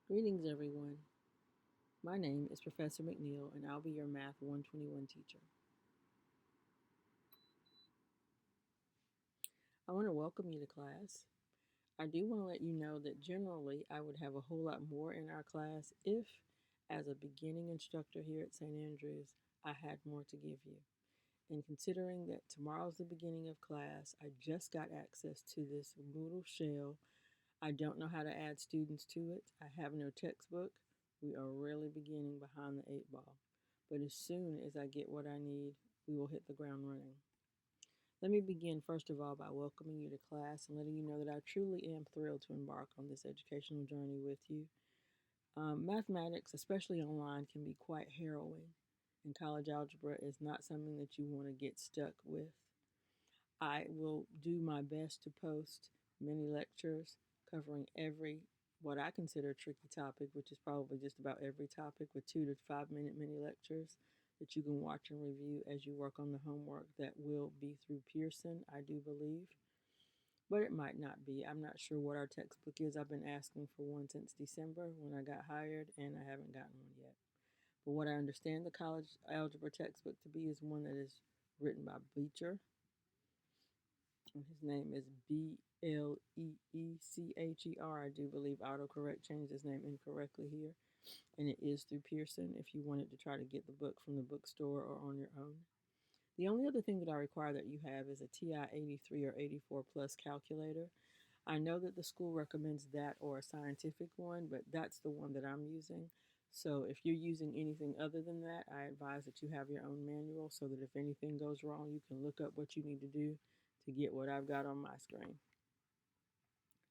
Greetings, everyone. My name is Professor McNeil, and I'll be your Math 121 teacher. I want to welcome you to class. I do want to let you know that generally I would have a whole lot more in our class if, as a beginning instructor here at St. Andrews, I had more to give you. And considering that tomorrow's the beginning of class, I just got access to this Moodle shell. I don't know how to add students to it. I have no textbook. We are really beginning behind the eight ball. But as soon as I get what I need, we will hit the ground running. Let me begin first of all by welcoming you to class and letting you know that I truly am thrilled to embark on this educational journey with you. Mathematics, especially online, can be quite harrowing, and college algebra is not something that you want to get stuck with. I will do my best to post many lectures covering every what I consider a tricky topic, which is probably just about every topic, with 2 to 5 minute mini lectures that you can watch and review as you work on the homework that will be through Pearson, I do believe. But it might not be. I'm not sure what our textbook is. I've been asking for one since December when I got hired, and I haven't gotten one yet. But what I understand the college algebra textbook to be is one that is written by Beecher. His name is Bleecher. I do believe autocorrect changed his name incorrectly here. And it is through Pearson if you wanted to try to get the book from the bookstore or on your own. The only other thing that I require that you have is a TI 83 or 84 plus calculator. I know that the school recommends that or a scientific one, but that's the one that I'm using. So if you're using anything other than that, I advise that you have your own manual so that if anything goes wrong, you can look up what you need to do to get what I've got on my screen.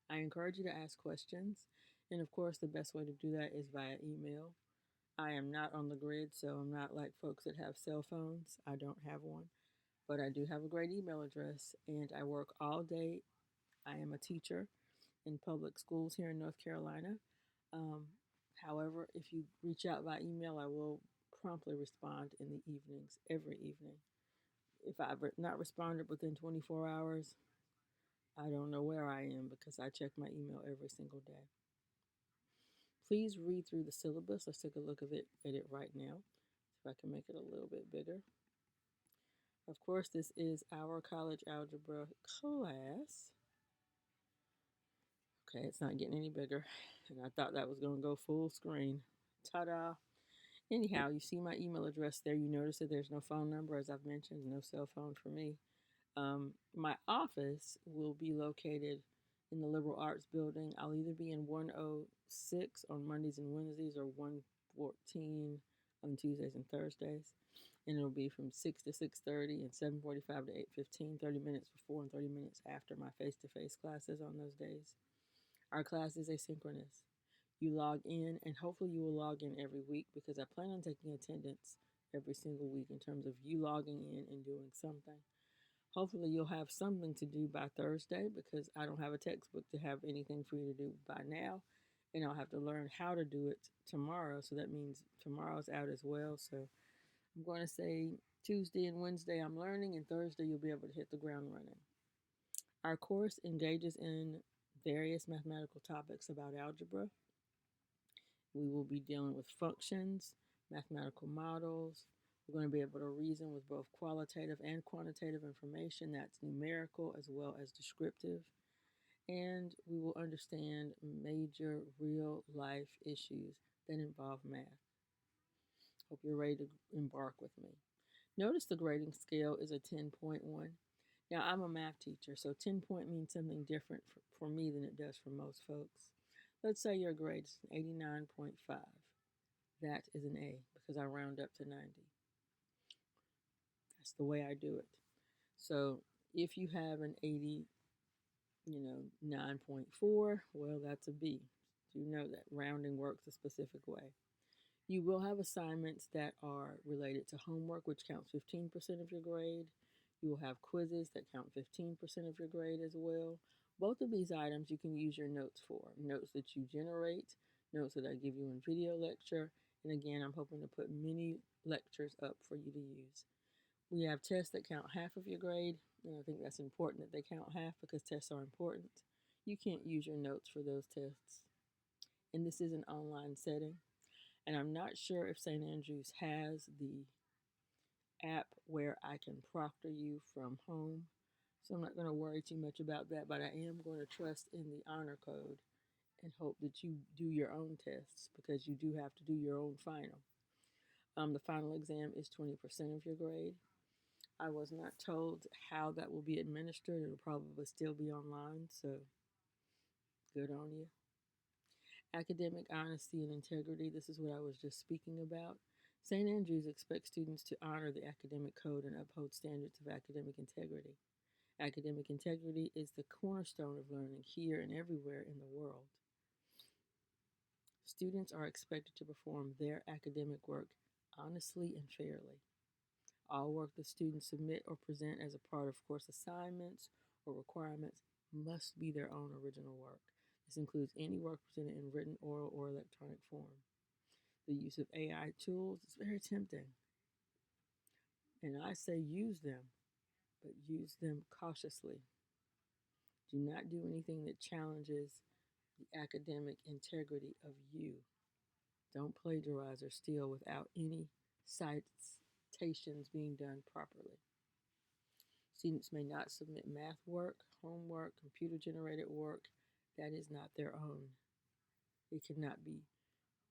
I encourage you to ask questions, and of course, the best way to do that is via email. I am not on the grid, so I'm not like folks that have cell phones. I don't have one, but I do have a great email address, and I work all day. I am a teacher in public schools here in North Carolina. Um, However, if you reach out by email, I will promptly respond in the evenings, every evening. If I've not responded within 24 hours, I don't know where I am because I check my email every single day. Please read through the syllabus. Let's take a look at it right now. If I can make it a little bit bigger. Of course, this is our college algebra class. Okay, it's not getting any bigger. And I thought that was going to go full screen. Ta-da. Anyhow, you see my email address there. You notice that there's no phone number, as I've mentioned, no cell phone for me. My office will be located in the Liberal Arts Building. I'll either be in 106 on Mondays and Wednesdays or 114 on Tuesdays and Thursdays. And it'll be from 6 to 6:30 and 7:45 to 8:15, 30 minutes before and 30 minutes after my face-to-face classes on those days. Our class is asynchronous. You log in, and hopefully you will log in every week because I plan on taking attendance every single week in terms of you logging in and doing something. Hopefully you'll have something to do by Thursday because I don't have a textbook to have anything for you to do by now. And I'll have to learn how to do it tomorrow. So that means tomorrow's out as well. So I'm going to say Tuesday and Wednesday I'm learning, and Thursday you'll be able to hit the ground running. Our course engages in various mathematical topics about algebra. We will be dealing with functions, mathematical models. We're going to be able to reason with both qualitative and quantitative information that's numerical as well as descriptive. And we will understand major real life issues that involve math. Hope you're ready to embark with me. Notice the grading scale is a 10.1. Now, I'm a math teacher, so 10 point means something different for me than it does for most folks. Let's say your grade is 89.5. That is an A because I round up to 90. That's the way I do it. So if you have an 80, 9.4, well, that's a B. You know that rounding works a specific way. You will have assignments that are related to homework, which counts 15% of your grade. You will have quizzes that count 15% of your grade as well. Both of these items you can use your notes for. Notes that you generate, notes that I give you in video lecture, and again, I'm hoping to put many lectures up for you to use. We have tests that count half of your grade, and I think that's important that they count half because tests are important. You can't use your notes for those tests. And this is an online setting. And I'm not sure if St. Andrews has the app where I can proctor you from home. So I'm not going to worry too much about that, but I am going to trust in the honor code and hope that you do your own tests because you do have to do your own final. The final exam is 20% of your grade. I was not told how that will be administered. It'll probably still be online, so good on you. Academic honesty and integrity. This is what I was just speaking about. St. Andrews expects students to honor the academic code and uphold standards of academic integrity. Academic integrity is the cornerstone of learning here and everywhere in the world. Students are expected to perform their academic work honestly and fairly. All work the students submit or present as a part of course assignments or requirements must be their own original work. This includes any work presented in written, oral, or electronic form. The use of AI tools is very tempting. And I say use them, but use them cautiously. Do not do anything that challenges the academic integrity of you. Don't plagiarize or steal without any citations being done properly. Students may not submit math work, homework, computer generated work that is not their own. It cannot be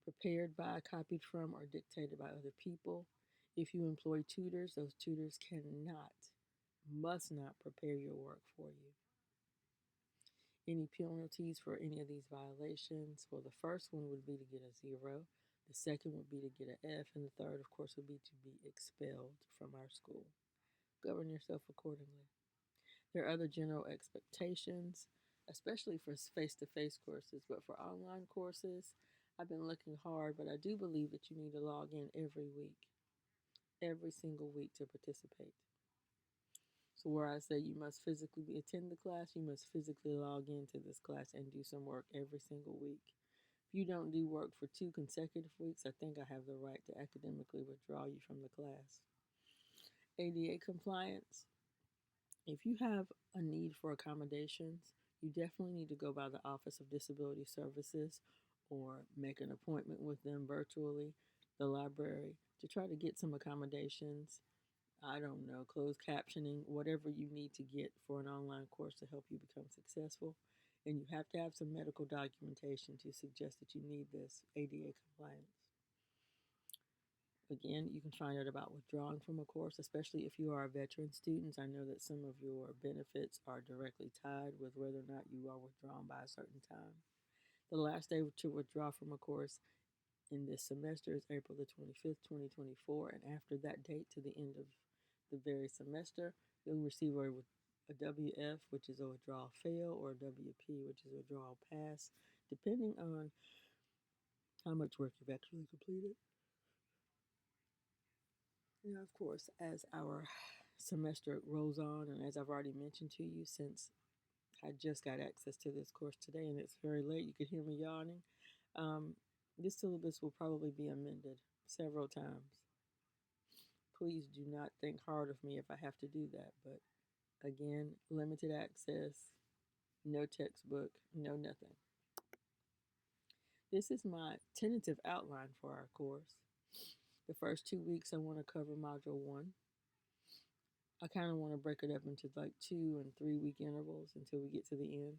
prepared by, copied from, or dictated by other people. If you employ tutors, those tutors must not prepare your work for you. Any penalties for any of these violations? Well, the first one would be to get a 0. The second would be to get an F. And the third, of course, would be to be expelled from our school. Govern yourself accordingly. There are other general expectations, especially for face-to-face courses, but for online courses, I've been looking hard, but I do believe that you need to log in every single week to participate. So where I say you must physically attend the class, you must physically log into this class and do some work every single week. If you don't do work for 2 consecutive weeks, I think I have the right to academically withdraw you from the class. ADA compliance. If you have a need for accommodations, you definitely need to go by the Office of Disability Services or make an appointment with them virtually, the library, to try to get some accommodations. I don't know, closed captioning, whatever you need to get for an online course to help you become successful. And you have to have some medical documentation to suggest that you need this ADA compliance. Again, you can find out about withdrawing from a course, especially if you are a veteran student. I know that some of your benefits are directly tied with whether or not you are withdrawn by a certain time. The last day to withdraw from a course in this semester is April the 25th, 2024, and after that date to the end of the very semester, you'll receive a WF, which is a withdrawal fail, or a WP, which is a withdrawal pass, depending on how much work you've actually completed. Now, of course, as our semester rolls on, and as I've already mentioned to you, since I just got access to this course today and it's very late, you could hear me yawning, this syllabus will probably be amended several times. Please do not think hard of me if I have to do that, but again, limited access, no textbook, no nothing. This is my tentative outline for our course. The first 2 weeks, I want to cover Module 1. I kind of want to break it up into like 2 and 3 week intervals until we get to the end.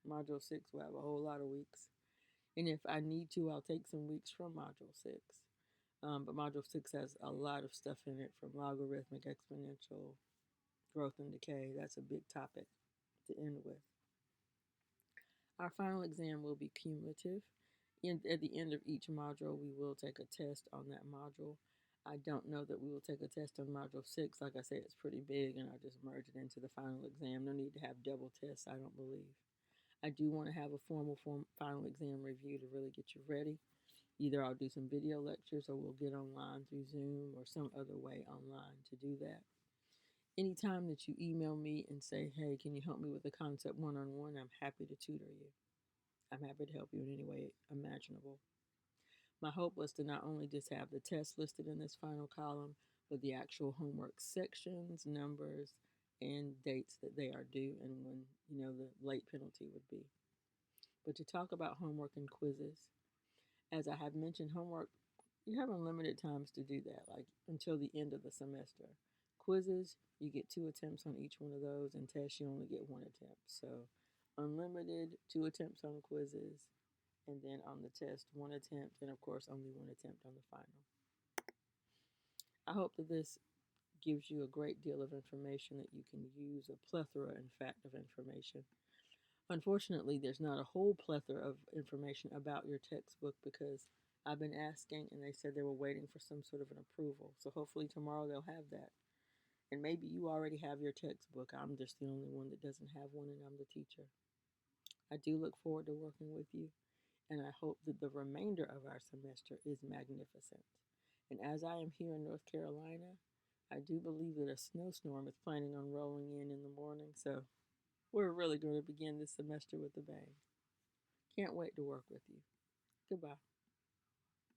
Module 6 will have a whole lot of weeks. And if I need to, I'll take some weeks from Module 6. But Module 6 has a lot of stuff in it, from logarithmic, exponential, growth and decay. That's a big topic to end with. Our final exam will be cumulative. At the end of each module, we will take a test on that module. I don't know that we will take a test on Module 6. Like I said, it's pretty big, and I'll just merge it into the final exam. No need to have double tests, I don't believe. I do want to have a formal final exam review to really get you ready. Either I'll do some video lectures or we'll get online through Zoom or some other way online to do that. Anytime that you email me and say, hey, can you help me with the concept one-on-one, I'm happy to tutor you. I'm happy to help you in any way imaginable. My hope was to not only just have the tests listed in this final column, but the actual homework sections, numbers, and dates that they are due and when, the late penalty would be. but to talk about homework and quizzes. As I have mentioned, homework, you have unlimited times to do that, like until the end of the semester. Quizzes, you get 2 attempts on each one of those, and tests, you only get 1 attempt. So, unlimited 2 attempts on quizzes, and then on the test, 1 attempt, and of course, only 1 attempt on the final. I hope that this gives you a great deal of information that you can use, a plethora, in fact, of information. Unfortunately, there's not a whole plethora of information about your textbook because I've been asking and they said they were waiting for some sort of an approval. So hopefully tomorrow they'll have that. And maybe you already have your textbook. I'm just the only one that doesn't have one and I'm the teacher. I do look forward to working with you and I hope that the remainder of our semester is magnificent. And as I am here in North Carolina, I do believe that a snowstorm is planning on rolling in the morning. So we're really going to begin this semester with a bang. Can't wait to work with you. Goodbye.